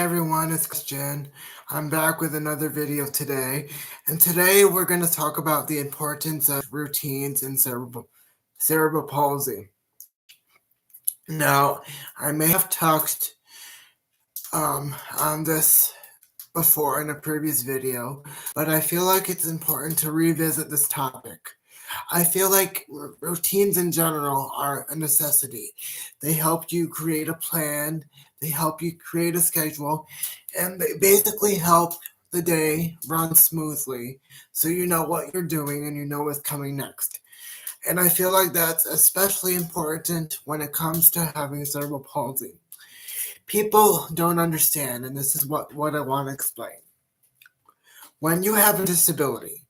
everyone, it's Christian. I'm back with another video today, and today we're going to talk about the importance of routines in cerebral palsy. Now, I may have talked on this before in a previous video, but I feel like it's important to revisit this topic. I feel like routines in general are a necessity. They help you create a plan, they help you create a schedule, and they basically help the day run smoothly so you know what you're doing and you know what's coming next. And I feel like that's especially important when it comes to having cerebral palsy. People don't understand, and this is what I want to explain. When you have a disability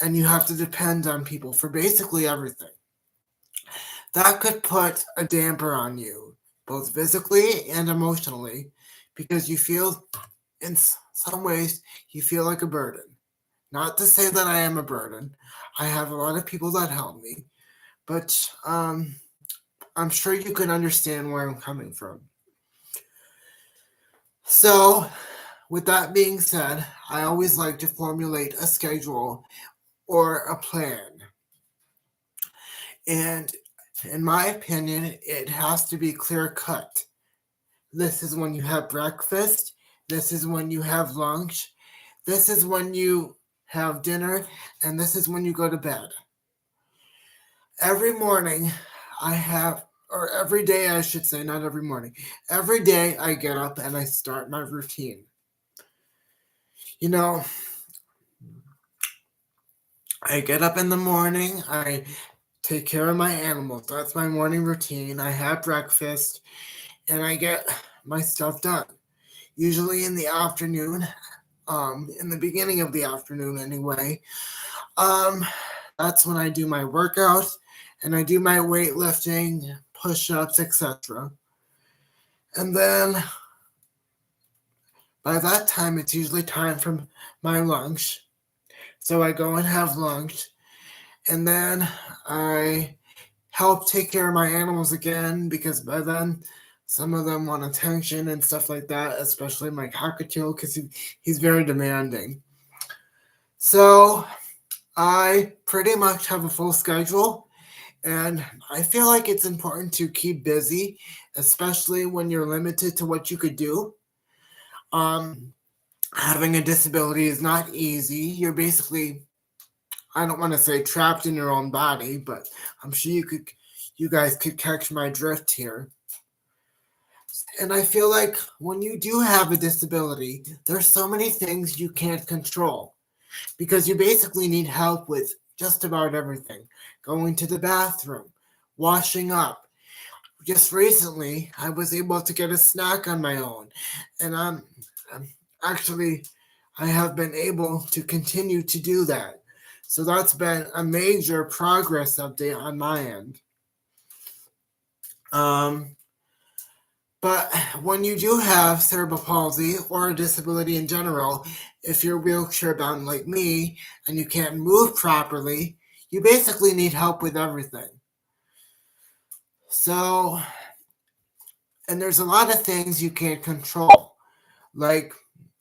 and you have to depend on people for basically everything, that could put a damper on you, both physically and emotionally, because you feel, in some ways, you feel like a burden. Not to say that I am a burden. I have a lot of people that help me, but I'm sure you can understand where I'm coming from. So, with that being said, I always like to formulate a schedule or a plan. And in my opinion, it has to be clear cut. This is when you have breakfast. This is when you have lunch. This is when you have dinner. And this is when you go to bed. Every morning or every day I should say, not every morning. Every day I get up and I start my routine. You know, I get up in the morning, I take care of my animals. That's my morning routine. I have breakfast and I get my stuff done. Usually in the afternoon, in the beginning of the afternoon anyway. That's when I do my workout and I do my weightlifting, push-ups, etc. And then by that time, it's usually time for my lunch. So I go and have lunch. And then I help take care of my animals again because by then some of them want attention and stuff like that, especially my cockatiel because he's very demanding. So I pretty much have a full schedule, and I feel like it's important to keep busy, especially when you're limited to what you could do. Having a disability is not easy. You're basically, I don't want to say trapped in your own body, but I'm sure you guys could catch my drift here. And I feel like when you do have a disability, there's so many things you can't control because you basically need help with just about everything. Going to the bathroom, washing up. Just recently, I was able to get a snack on my own, and I have been able to continue to do that. So that's been a major progress update on my end. But when you do have cerebral palsy or a disability in general, if you're wheelchair bound like me and you can't move properly, you basically need help with everything. So, and there's a lot of things you can't control, like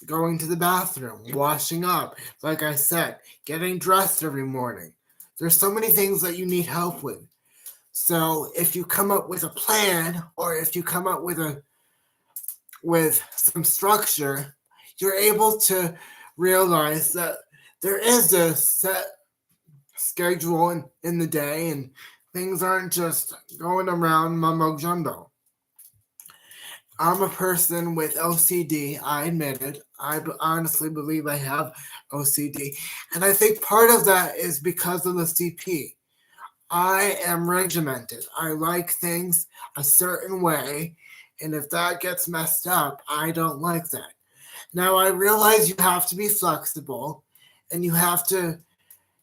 going to the bathroom, washing up, like I said, getting dressed every morning. There's so many things that you need help with. So if you come up with a plan or if you come up with some structure, you're able to realize that there is a set schedule in the day and things aren't just going around mumbo jumbo. I'm a person with OCD, I admit it. I honestly believe I have OCD. And I think part of that is because of the CP. I am regimented. I like things a certain way. And if that gets messed up, I don't like that. Now, I realize you have to be flexible and you have to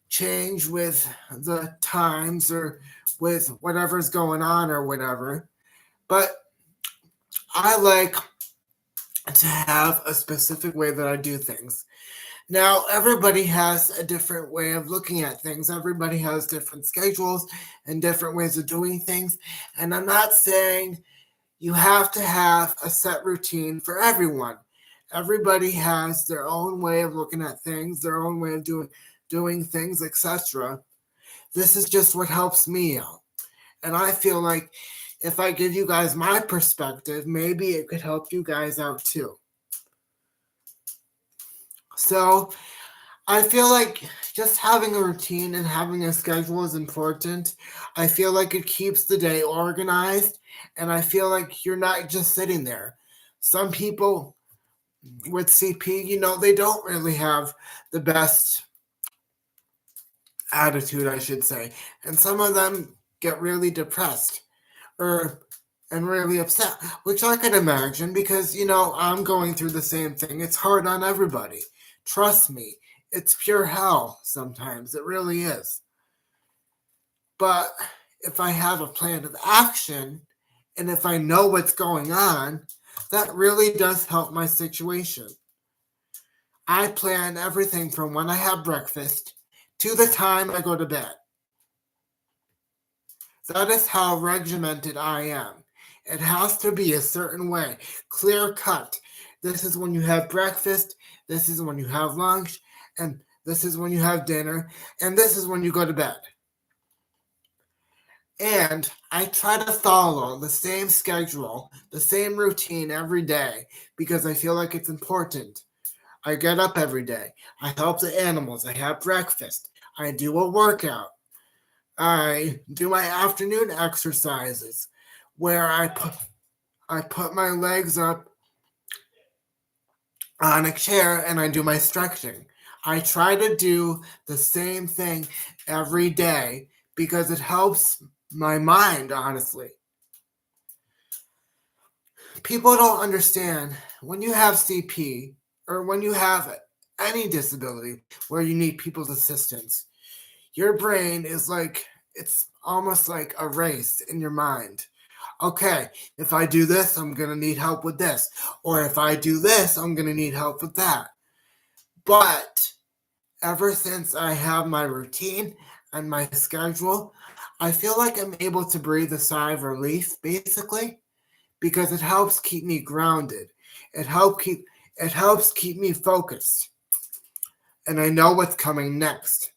change with the times or with whatever's going on or whatever. But I like to have a specific way that I do things. Now, everybody has a different way of looking at things. Everybody has different schedules and different ways of doing things. And I'm not saying you have to have a set routine for everyone. Everybody has their own way of looking at things, their own way of doing things, etc. This is just what helps me out. And I feel like if I give you guys my perspective, maybe it could help you guys out too. So I feel like just having a routine and having a schedule is important. I feel like it keeps the day organized, and I feel like you're not just sitting there. Some people with CP, they don't really have the best attitude, I should say. And some of them get really depressed and really upset, which I can imagine because, I'm going through the same thing. It's hard on everybody. Trust me, it's pure hell sometimes. It really is. But if I have a plan of action and if I know what's going on, that really does help my situation. I plan everything from when I have breakfast to the time I go to bed. That is how regimented I am. It has to be a certain way, clear cut. This is when you have breakfast, this is when you have lunch, and this is when you have dinner, and this is when you go to bed. And I try to follow the same schedule, the same routine every day because I feel like it's important. I get up every day. I help the animals. I have breakfast. I do a workout. I do my afternoon exercises where I put my legs up on a chair and I do my stretching. I try to do the same thing every day because it helps my mind, honestly. People don't understand when you have CP or when you have any disability where you need people's assistance, your brain is like, it's almost like a race in your mind. Okay, if I do this, I'm going to need help with this. Or if I do this, I'm going to need help with that. But ever since I have my routine and my schedule, I feel like I'm able to breathe a sigh of relief, basically, because it helps keep me grounded. It helps keep me focused. And I know what's coming next.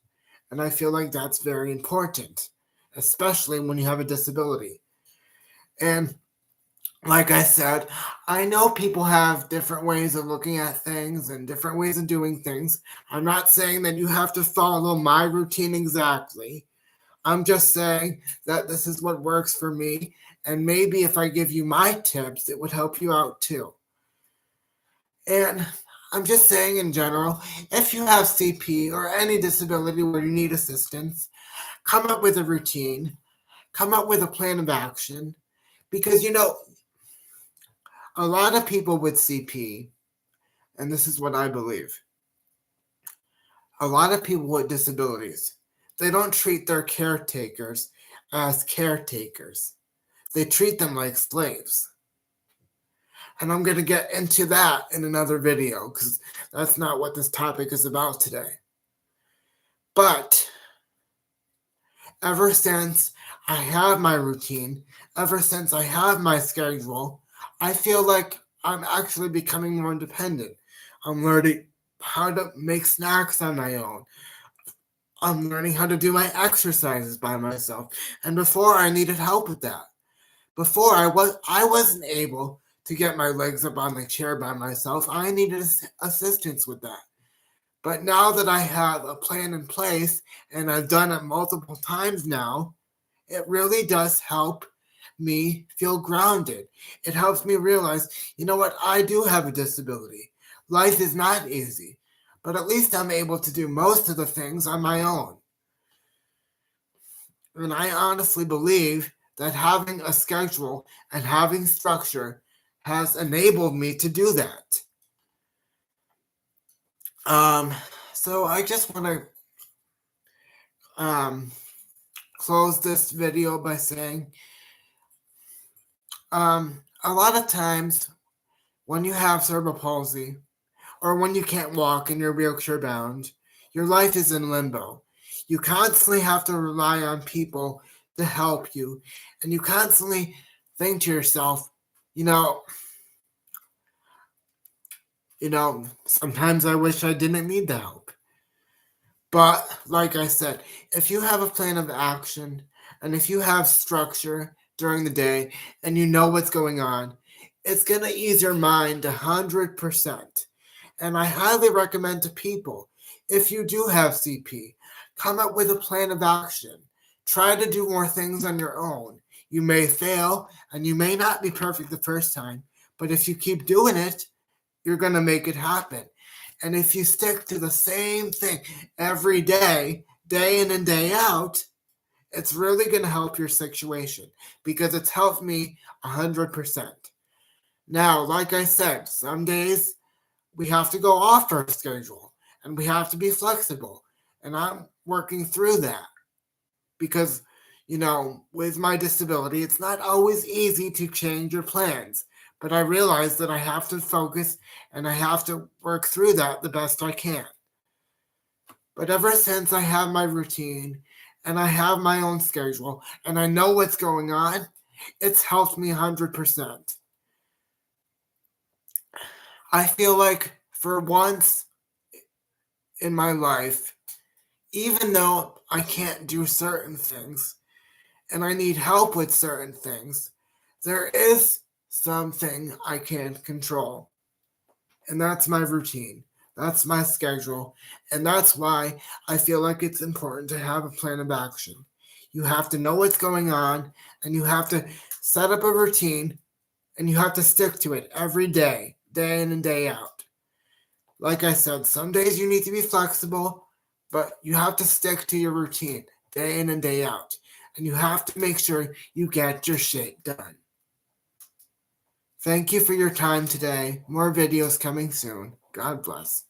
And I feel like that's very important, especially when you have a disability. And like I said, I know people have different ways of looking at things and different ways of doing things. I'm not saying that you have to follow my routine exactly. I'm just saying that this is what works for me. And maybe if I give you my tips, it would help you out too. And I'm just saying in general, if you have CP or any disability where you need assistance, come up with a routine, come up with a plan of action. Because, a lot of people with CP, and this is what I believe, a lot of people with disabilities, they don't treat their caretakers as caretakers. They treat them like slaves. And I'm going to get into that in another video because that's not what this topic is about today. But ever since I have my routine, ever since I have my schedule, I feel like I'm actually becoming more independent. I'm learning how to make snacks on my own. I'm learning how to do my exercises by myself. And before I needed help with that. Before I wasn't able to get my legs up on the chair by myself. I needed assistance with that. But now that I have a plan in place and I've done it multiple times now, it really does help me feel grounded. It helps me realize, you know what, I do have a disability. Life is not easy, but at least I'm able to do most of the things on my own. And I honestly believe that having a schedule and having structure has enabled me to do that. So I just want to close this video by saying, a lot of times when you have cerebral palsy or when you can't walk and you're wheelchair bound, your life is in limbo. You constantly have to rely on people to help you, and you constantly think to yourself, Sometimes I wish I didn't need the help. But like I said, if you have a plan of action and if you have structure during the day and you know what's going on, it's going to ease your mind 100%. And I highly recommend to people, if you do have CP, come up with a plan of action. Try to do more things on your own. You may fail and you may not be perfect the first time, but if you keep doing it, you're going to make it happen. And if you stick to the same thing every day, day in and day out, it's really going to help your situation because it's helped me 100%. Now, like I said, some days we have to go off our schedule and we have to be flexible. And I'm working through that because, with my disability, it's not always easy to change your plans. But I realize that I have to focus and I have to work through that the best I can. But ever since I have my routine and I have my own schedule and I know what's going on, it's helped me 100%. I feel like for once in my life, even though I can't do certain things and I need help with certain things, there is something I can control. And that's my routine. That's my schedule. And that's why I feel like it's important to have a plan of action. You have to know what's going on and you have to set up a routine and you have to stick to it every day, day in and day out. Like I said, some days you need to be flexible, but you have to stick to your routine day in and day out. And you have to make sure you get your shit done. Thank you for your time today. More videos coming soon. God bless.